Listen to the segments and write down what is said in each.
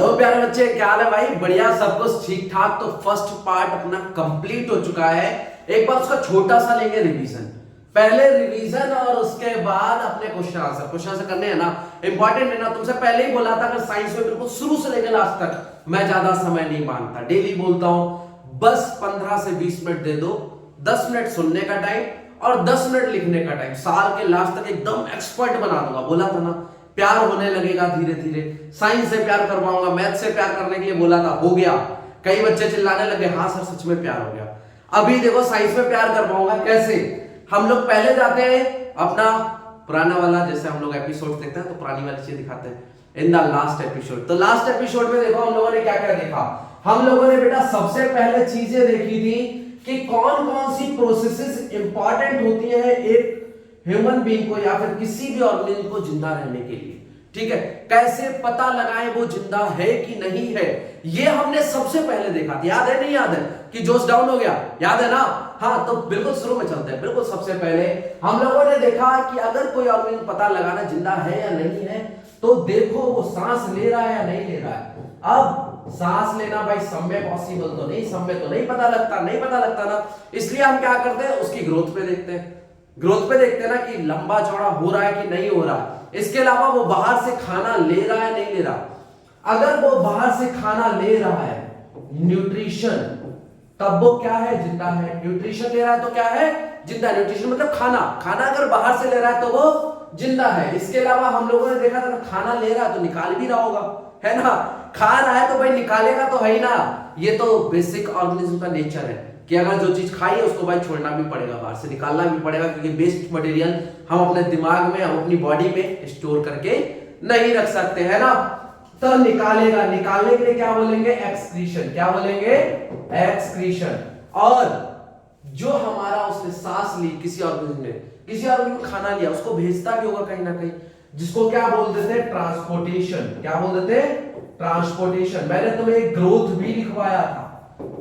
Hello प्यारे बच्चे, क्या हाल है भाई? बढ़िया, सब कुछ ठीक ठाक। तो फर्स्ट पार्ट अपना कंप्लीट हो चुका है। एक बार उसका छोटा सा लेंगे रिवीजन। पहले रिवीजन और उसके बाद अपने क्वेश्चन आंसर करने हैं ना, इंपॉर्टेंट है ना। तुमसे पहले ही बोला था, अगर साइंस में बिल्कुल शुरू से लेकर लास्ट तक मैं ज्यादा समय नहीं मांगता, डेली बोलता हूं बस 15 से 20 मिनट दे दो। 10 मिनट सुनने का टाइम और 10 मिनट लिखने का टाइम। साल के लास्ट तक एकदम एक्सपर्ट बना दूंगा। बोला था ना, प्यार होने लगेगा धीरे धीरे। साइंस से प्यार करवाऊंगा, मैथ से प्यार करने के लिए बोला था, हो गया। कई बच्चे चिल्लाने लगे, हाँ सर सच में प्यार हो गया। अभी देखो साइंस में प्यार करवाऊंगा कैसे। हम लोग पहले जाते हैं अपना पुराना वाला, जैसे हम लोग एपिसोड देखते हैं तो पुरानी वाली चीज दिखाते हैं इन द लास्ट एपिसोड। तो लास्ट एपिसोड में देखो हम लोगों ने क्या क्या देखा। हम लोगों ने बेटा सबसे पहले चीजें देखी थी कि कौन कौन सी प्रोसेसेस इंपॉर्टेंट होती है एक ह्यूमन बीइंग को या फिर किसी भी ऑर्गेनिज्म को जिंदा रहने के लिए। ठीक है, कैसे पता लगाएं वो जिंदा है कि नहीं है, ये हमने सबसे पहले देखा था। याद है नहीं याद है कि जोश डाउन हो गया? याद है ना? हाँ, तो बिल्कुल शुरू में चलते हैं। बिल्कुल सबसे पहले हम लोगों ने देखा कि अगर कोई ऑर्गेनिज्म पता लगाना जिंदा है या नहीं है, तो देखो वो सांस ले रहा है या नहीं ले रहा है। अब सांस लेना भाई सब में पॉसिबल तो नहीं, सब में तो नहीं पता लगता ना। इसलिए हम क्या करते हैं, उसकी ग्रोथ पे देखते हैं। ग्रोथ पे देखते हैं ना कि लंबा चौड़ा हो रहा है कि नहीं हो रहा है। इसके अलावा वो बाहर से खाना ले रहा है नहीं ले रहा। अगर वो बाहर से खाना ले रहा है, न्यूट्रिशन, तब वो क्या है? जिंदा है। न्यूट्रिशन ले रहा है तो क्या है? जिंदा। न्यूट्रिशन मतलब खाना अगर बाहर से ले रहा है तो वो जिंदा है। इसके अलावा हम लोगों ने देखा था ना, खाना ले रहा है तो निकाल भी रहा होगा, है ना। खा रहा है तो भाई निकालेगा तो है ही ना। ये तो बेसिक ऑर्गेनिज्म का नेचर है कि अगर जो चीज खाई है उसको भाई छोड़ना भी पड़ेगा, बाहर से निकालना भी पड़ेगा, क्योंकि वेस्ट मटेरियल हम अपने दिमाग में, हम अपनी बॉडी में स्टोर करके नहीं रख सकते, है ना। तो निकालेगा, निकालने के लिए क्या बोलेंगे? एक्सक्रीशन। क्या बोलेंगे? एक्सक्रीशन। और जो हमारा उसने सांस ली, किसी ऑर्गेनिज्म खाना लिया, उसको भेजता भी होगा कहीं ना कहीं, जिसको क्या बोल देते हैं? ट्रांसपोर्टेशन। क्या बोल देते हैं? ट्रांसपोर्टेशन। मैंने तुम्हें ग्रोथ भी लिखवाया था,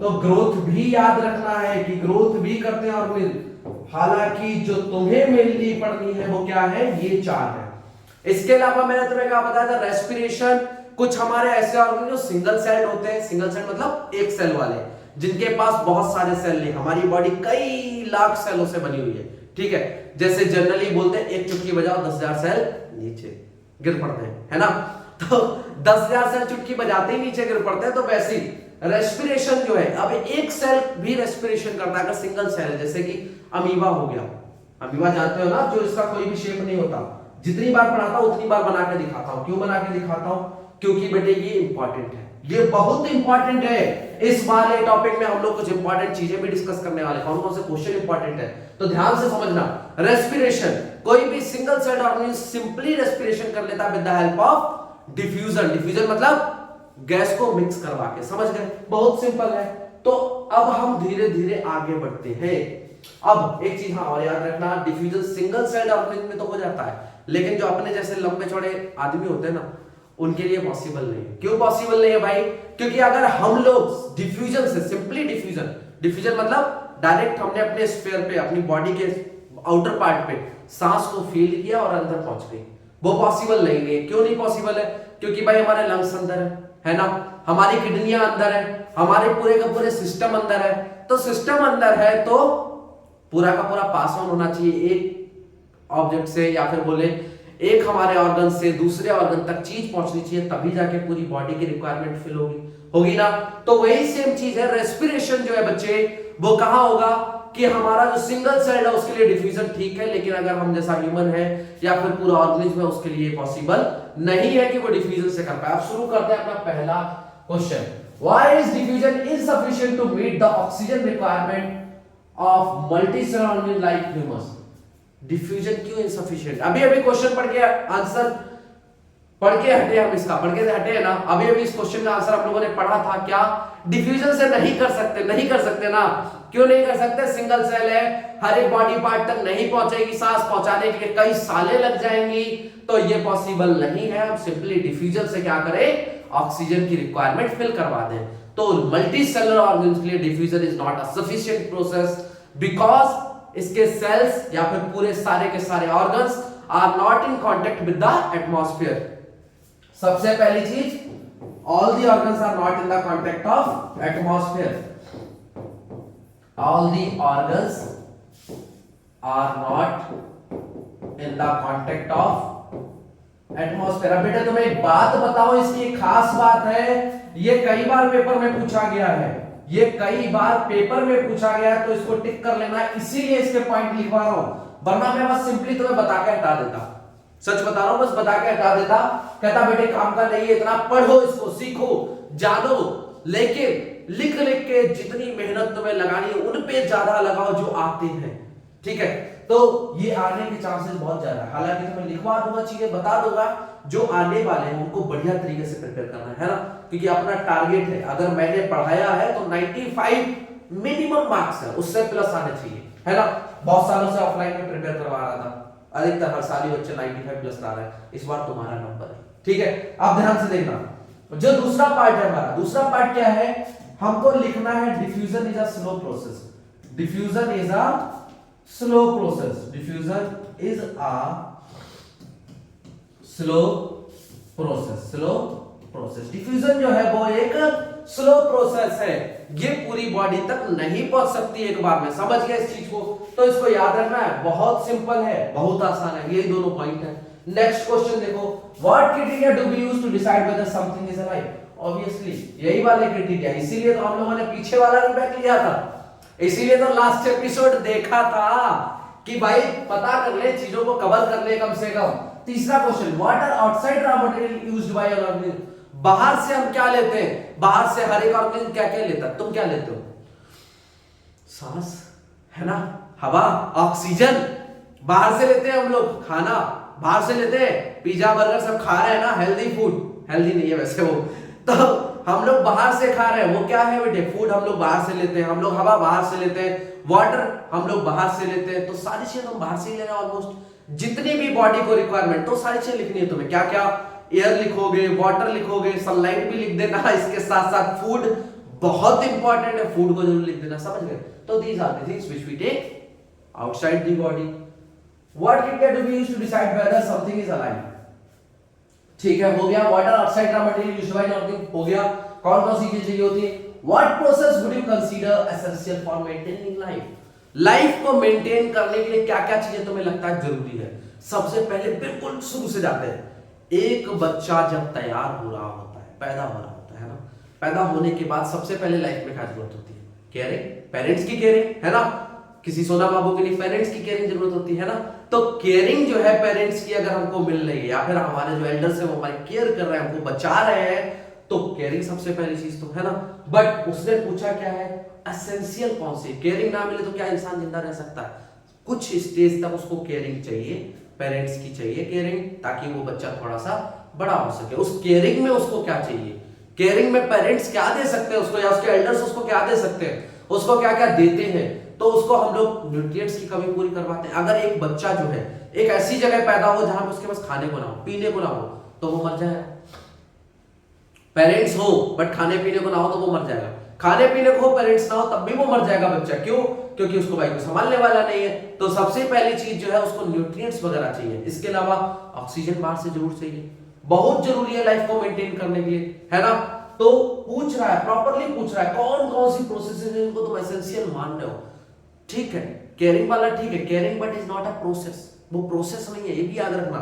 तो ग्रोथ भी याद रखना है कि ग्रोथ भी करते हैं ऑर्गेनिज्म। हालांकि जो तुम्हें मेनली पढ़नी है वो क्या है? ये चार है। इसके अलावा मैंने तुम्हें क्या बताया था? रेस्पिरेशन। कुछ हमारे ऐसे ऑर्गेनिज्म जो सिंगल सेल होते हैं। सिंगल सेल मतलब एक सेल वाले, जिनके पास बहुत सारे सेल नहीं। हमारी बॉडी कई लाख सेलों से बनी हुई है, ठीक है। जैसे जनरली बोलते हैं एक चुटकी बजाओ 10,000 सेल नीचे गिर पड़ते हैं, है ना। तो 10,000 सेल चुटकी बजाते ही नीचे गिर पड़ते हैं। तो वैसे ही रेस्पिरेशन जो है, अब एक सेल भी रेस्पिरेशन करता है अगर सिंगल सेल है। जैसे कि अमीबा हो गया। अमीबा जानते हो ना, जो इसका कोई भी शेप नहीं होता। जितनी बार पढ़ाता हूं उतनी बार बना के दिखाता हूं। क्यों बना के दिखाता हूं? क्योंकि बेटे ये इंपॉर्टेंट है, ये बहुत इंपॉर्टेंट है। इस वाले टॉपिक में हम लोग कुछ इंपॉर्टेंट चीजें भी डिस्कस करने वाले। कौन कौन से क्वेश्चन इंपॉर्टेंट है, तो ध्यान से समझना। रेस्पिरेशन, कोई भी single cell organism simply respiration कर लेता है with the help of diffusion. Diffusion मतलब गैस को मिक्स करवा के, समझ गए? बहुत सिंपल है। तो अब हम धीरे धीरे आगे बढ़ते हैं। अब एक चीज हाँ और याद रखना, डिफ्यूजन सिंगल सेल ऑर्गेनिज्म में तो हो जाता है, लेकिन जो अपने जैसे लंबे चौड़े आदमी होते हैं ना, उनके लिए पॉसिबल नहीं है। क्यों पॉसिबल नहीं है भाई? क्योंकि अगर हम लोग डिफ्यूजन से, सिंपली डिफ्यूजन मतलब डायरेक्ट हमने अपने स्फीयर पे, अपनी बॉडी के आउटर पार्ट पे सांस को फील किया और अंदर पहुंच गई, वो पॉसिबल नहीं है। क्यों नहीं पॉसिबल है? क्योंकि भाई हमारे लंग्स अंदर है ना, हमारी किडनियां अंदर है, हमारे पूरे का पूरे सिस्टम अंदर है। तो सिस्टम अंदर है तो पूरा का पूरा पास ऑन होना चाहिए एक ऑब्जेक्ट से, या फिर बोले एक हमारे ऑर्गन से दूसरे ऑर्गन तक चीज पहुंचनी चाहिए, तभी जाके पूरी बॉडी की रिक्वायरमेंट फिल होगी ना। तो वही सेम चीज है। रेस्पिरेशन जो है बच्चे, वो कहां होगा कि हमारा जो सिंगल सेल है उसके लिए डिफ्यूजन ठीक है, लेकिन अगर हम जैसा ह्यूमन है या फिर पूरा ऑर्गेनिज्म है, उसके लिए पॉसिबल नहीं है कि वो डिफ्यूजन से कर पाए। अब शुरू करते हैं अपना पहला question. Why is diffusion insufficient to meet the oxygen requirement of multicellular organism like humans? Diffusion क्यों इनसफिशिएंट? अभी क्वेश्चन पढ़ के आंसर पढ़ के हटे, हम इसका पढ़ के हटे है ना। अभी इस क्वेश्चन का आंसर आप लोगों ने पढ़ा था क्या? डिफ्यूजन से नहीं कर सकते ना। क्यों नहीं कर सकते? सिंगल सेल है, हर एक बॉडी पार्ट तक नहीं पहुंचेगी, सांस पहुंचाने के लिए कई सालें लग जाएंगी, तो ये पॉसिबल नहीं है। हम सिंपली डिफ्यूजन से क्या करें? ऑक्सीजन की रिक्वायरमेंट फिल करवा दें। तो मल्टी सेलुलर ऑर्गेनिज्म के लिए diffusion is not a sufficient process, because इसके सेल्स या फिर पूरे सारे के सारे organs are not in contact with the atmosphere. सबसे पहली चीज, all the organs are not in the contact of atmosphere. All the organs are not in the contact of atmosphere. अब बेटा तुम्हें एक बात बताओ, इसकी एक खास बात है, ये कई बार पेपर में पूछा गया है, ये कई बार पेपर में पूछा गया है, तो इसको टिक कर लेना, इसीलिए इसके पॉइंट लिखवा रहा हूं, वरना मैं बस सिंपली तुम्हें बता के हटा देता। सच बता रहा हूं, बस बता के हटा देता, कहता बेटे काम का नहीं है, इतना पढ़ो, इसको सीखो, जानो, लेकिन लिख लिख के जितनी मेहनत तुम्हें लगानी है उन पे ज्यादा लगाओ जो आते हैं, ठीक है। तो ये आने के चांसेस बहुत ज्यादा है, हालांकि तुम्हें लिखवा दूंगा, चीजें बता दूंगा, जो आने वाले हैं उनको बढ़िया तरीके से प्रिपेयर करना है ना, क्योंकि अपना टारगेट है, अगर मैंने पढ़ाया है तो 95 मिनिमम मार्क्स है, उससे प्लस आने चाहिए, है ना। बहुत सालों से ऑफलाइन में प्रिपेयर करवा रहा था, अधिकतर हर साल ही बच्चे 95 प्लस ला रहे हैं, इस बार तुम्हारा नंबर है, ठीक है। अब ध्यान से देखना, जो दूसरा पार्ट है हमारा, दूसरा पार्ट क्या है, हमको लिखना है diffusion is a slow process. Diffusion is a slow process. Diffusion is a slow process. Slow process, diffusion जो है वो एक स्लो प्रोसेस है, ये पूरी बॉडी तक नहीं पहुंच सकती एक बार में, समझ गए इस चीज को, तो इसको याद रखना है, बहुत सिंपल है, बहुत आसान है, ये दोनों पॉइंट है। नेक्स्ट क्वेश्चन देखो, what criteria do we use to decide whether something is alive. Obviously यही वाले क्राइटेरिया, इसीलिए तो हम लोगों ने पीछे वाला रिबैक लिया था, इसीलिए तो लास्ट एपिसोड देखा था कि भाई पता कर ले, चीजों को कवर कर ले कम से कम। तीसरा question, what are outside raw material used by an organism. बाहर से हम क्या लेते हैं, बाहर से हर एक ऑर्गेनिज्म क्या क्या लेता है, तुम क्या लेते हो, सांस, है ना, हवा, ऑक्सीजन बाहर से लेते हैं हम लोग, खाना बाहर से लेते हैं, पिज्जा बर्गर सब खा रहे हैं ना, हेल्दी फूड, हेल्दी नहीं है वैसे वो, तो हम लोग बाहर से खा रहे हैं, वो क्या है बेटे, फूड हम लोग बाहर से लेते हैं, हम लोग हवा बाहर से लेते हैं, वाटर हम लोग बाहर से लेते हैं, तो सारी चीजें हम बाहर से ही ले रहे हैं ऑलमोस्ट। जितनी भी बॉडी को रिक्वायरमेंट, तो सारी चीजें लिखनी है तुम्हें, क्या क्या, एयर लिखोगे, वाटर लिखोगे, सनलाइट भी लिख देना, इसके साथ साथ फूड बहुत इंपॉर्टेंट है, फूड को जरूर लिख देना, समझ गए। तो these are the things which we take outside the body. What criteria do we use to decide whether something is alive, ठीक है, हो गया। Water oxide raw material used by organism, हो गया। कौन कौन सी चीजें चाहिए होती है, what process would you consider essential for maintaining life. Life को मेंटेन करने के लिए क्या क्या चीजें तुम्हें लगता है जरूरी है। सबसे पहले बिल्कुल शुरू से जाते हैं, एक बच्चा जब तैयार हो रहा होता है, पैदा हो रहा होता है ना, पैदा होने के बाद सबसे पहले लाइफ में क्या जरूरत होती है, केयरिंग, पेरेंट्स की केयरिंग, है ना। किसी सोना बाबू के लिए पेरेंट्स की केयरिंग जरूरत होती है ना, तो केयरिंग जो है पेरेंट्स की अगर हमको मिल रही है, या फिर हमारे जो एल्डर्स है वो हमारी केयर कर रहे हैं, हमको बचा रहे हैं, तो केयरिंग सबसे पहली चीज तो है ना। बट उसने पूछा क्या है, एसेंशियल कौन सी, केयरिंग ना मिले तो क्या इंसान जिंदा रह सकता है, कुछ स्टेज तक उसको केयरिंग चाहिए, पेरेंट्स की चाहिए केयरिंग, ताकि वो बच्चा थोड़ा सा बड़ा हो सके। उस केयरिंग में उसको क्या चाहिए, केयरिंग में पेरेंट्स क्या दे सकते हैं उसको, या उसके एल्डर्स उसको क्या दे सकते हैं, उसको क्या क्या देते हैं, तो उसको हम लोग न्यूट्रिएंट्स की कमी पूरी करवाते हैं। अगर एक बच्चा जो है एक ऐसी जगह पैदा हो जहां पर उसके पास खाने को ना हो, पीने को ना हो, तो वो मर जाएगा। पेरेंट्स हो बट खाने पीने को ना हो तो वो मर जाएगा, खाने पीने को हो पेरेंट्स ना हो तब भी वो मर जाएगा बच्चा। क्यों, क्योंकि उसको भाई को संभालने वाला नहीं है। तो सबसे पहली चीज जो है उसको न्यूट्रिएंट्स वगैरह चाहिए। इसके अलावा ऑक्सीजन बाहर से जरूर चाहिए, बहुत जरूरी है लाइफ को मेंटेन करने के लिए, है ना। तो पूछ रहा है, प्रॉपरली पूछ रहा है कौन कौन सी प्रोसेस है जिनको तुम एसेंशियल मान रहे हो, ठीक है। केयरिंग वाला ठीक है, caring but is not a process, वो प्रोसेस नहीं है, ये भी याद रखना,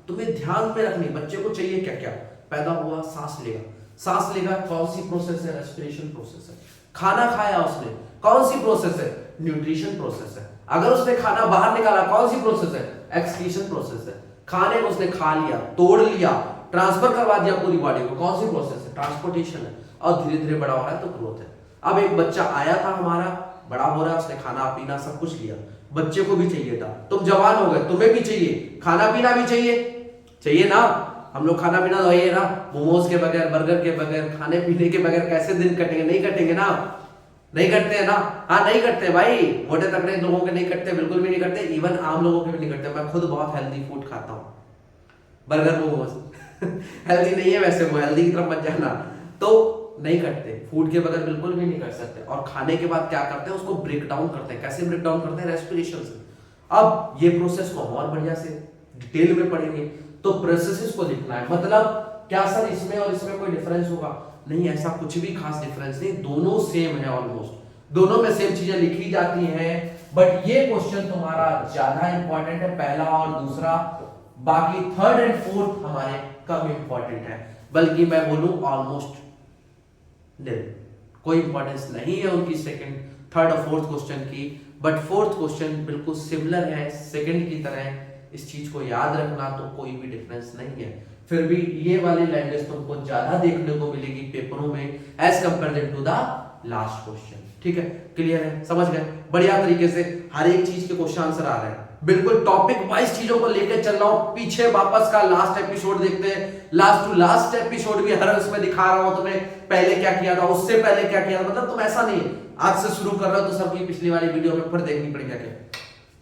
तुम्हें ध्यान में रखनी। बच्चे को चाहिए क्या क्या, पैदा हुआ सांस लेगा, सांस लेगा कौन सी प्रोसेस है, रेस्पिरेशन प्रोसेस है। खाना खाया उसने, कौन सी प्रोसेस है, न्यूट्रिशन प्रोसेस है। अगर उसने खाना बाहर निकाला कौन सी प्रोसेस है, एक्सक्रीशन प्रोसेस है। खाने को उसने खा लिया, तोड़ लिया, ट्रांसफर करवा दिया पूरी बॉडी को, कौन सी प्रोसेस है, ट्रांसपोर्टेशन है। और धीरे धीरे बड़ा हो रहा है तो ग्रोथ है। अब एक बच्चा आया था हमारा, बड़ा हो रहा है, उसने खाना पीना सब कुछ लिया, बच्चे को भी चाहिए था, तुम जवान हो गए, तुम्हें भी चाहिए, खाना पीना भी चाहिए ना। हम लोग खाना पीना तो है ना, मोमोज के बगैर, बर्गर के बगैर, खाने पीने के बगैर कैसे दिन कटेंगे, नहीं कटेंगे ना, नहीं कटते हैं ना, हाँ नहीं कटते भाई, मोटे तगड़े लोगों के नहीं कटते, बिल्कुल भी नहीं कटते, इवन आम लोगों के भी नहीं कटते। मैं खुद बहुत हेल्दी फूड खाता हूँ, बर्गर मोमोज हेल्दी नहीं है वैसे, वो हेल्दी की तरफ मत जाना, तो नहीं करते, फूड के बगैर बिल्कुल भी नहीं कर सकते। और खाने के बाद क्या करते हैं, उसको ब्रेक डाउन करते हैं। कैसे ब्रेक डाउन करते हैं, रेस्पिरेशन से। अब ये प्रोसेस को और बढ़िया से डिटेल में पढ़ेंगे, तो प्रोसेसेस को लिखना है। मतलब क्या सर इसमें और इसमें कोई डिफरेंस होगा? नहीं, ऐसा कुछ भी खास डिफरेंस नहीं, दोनों सेम है ऑलमोस्ट, दोनों में सेम चीजें लिखी जाती हैं। बट ये क्वेश्चन तुम्हारा ज्यादा इंपॉर्टेंट है, पहला और दूसरा, बाकी थर्ड एंड फोर्थ हमारे कम इंपॉर्टेंट है, बल्कि मैं बोलूं ऑलमोस्ट निल, कोई इंपॉर्टेंस नहीं है उनकी सेकंड थर्ड और फोर्थ क्वेश्चन की। बट फोर्थ क्वेश्चन बिल्कुल सिमिलर है सेकंड की तरह, इस चीज को याद रखना, तो कोई भी डिफरेंस नहीं है। फिर भी ये वाली लैंग्वेज तुमको ज्यादा देखने को मिलेगी पेपरों में as compared to the last question. ठीक है, क्लियर है, समझ गए? बढ़िया तरीके से हर एक चीज के क्वेश्चन आंसर आ रहे हैं, बिल्कुल टॉपिक वाइज चीजों को लेकर चल रहा हूं। पीछे वापस का लास्ट एपिसोड देखते हैं, लास्ट टू लास्ट एपिसोड भी हर उसमें दिखा रहा हूं तुम्हें, पहले क्या किया था, उससे पहले क्या किया था। मतलब तुम ऐसा नहीं आज से शुरू कर रहे हो तो सबकी पिछली वाली वीडियो में फिर देखनी पड़ेगी, क्या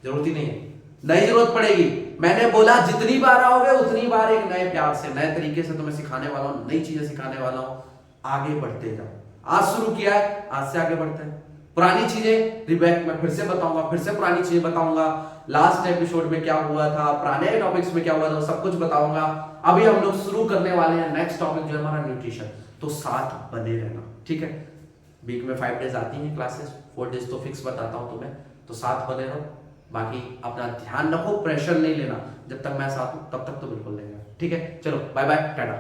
जरूरत ही नहीं है, नहीं जरूरत पड़ेगी। मैंने बोला जितनी बार आओगे उतनी बार एक नए प्यार से नए तरीके से तुम्हें सिखाने वाला हूं, नई चीजें सिखाने वाला हूं, आगे बढ़ते जाओ। आज शुरू किया है, आज से आगे बढ़ते हैं। पुरानी चीजें रिबैक में फिर से बताऊंगा, फिर से पुरानी चीजें बताऊंगा, लास्ट एपिसोड में क्या हुआ था, पुराने टॉपिक्स में क्या हुआ था, सब कुछ बताऊंगा। अभी हम लोग शुरू करने वाले हैं नेक्स्ट टॉपिक जो है हमारा न्यूट्रिशन, तो साथ बने रहना, ठीक है? वीक में 5 डेज आती हैं क्लासेस, 4 डेज तो फिक्स बताता हूं तुम्हें, तो साथ बने रहो। बाकी अपना ध्यान रखो, प्रेशर नहीं लेना, जब तक मैं साथ हूं तब तक तो बिल्कुल लेगा। ठीक है, चलो बाय बाय, टाटा।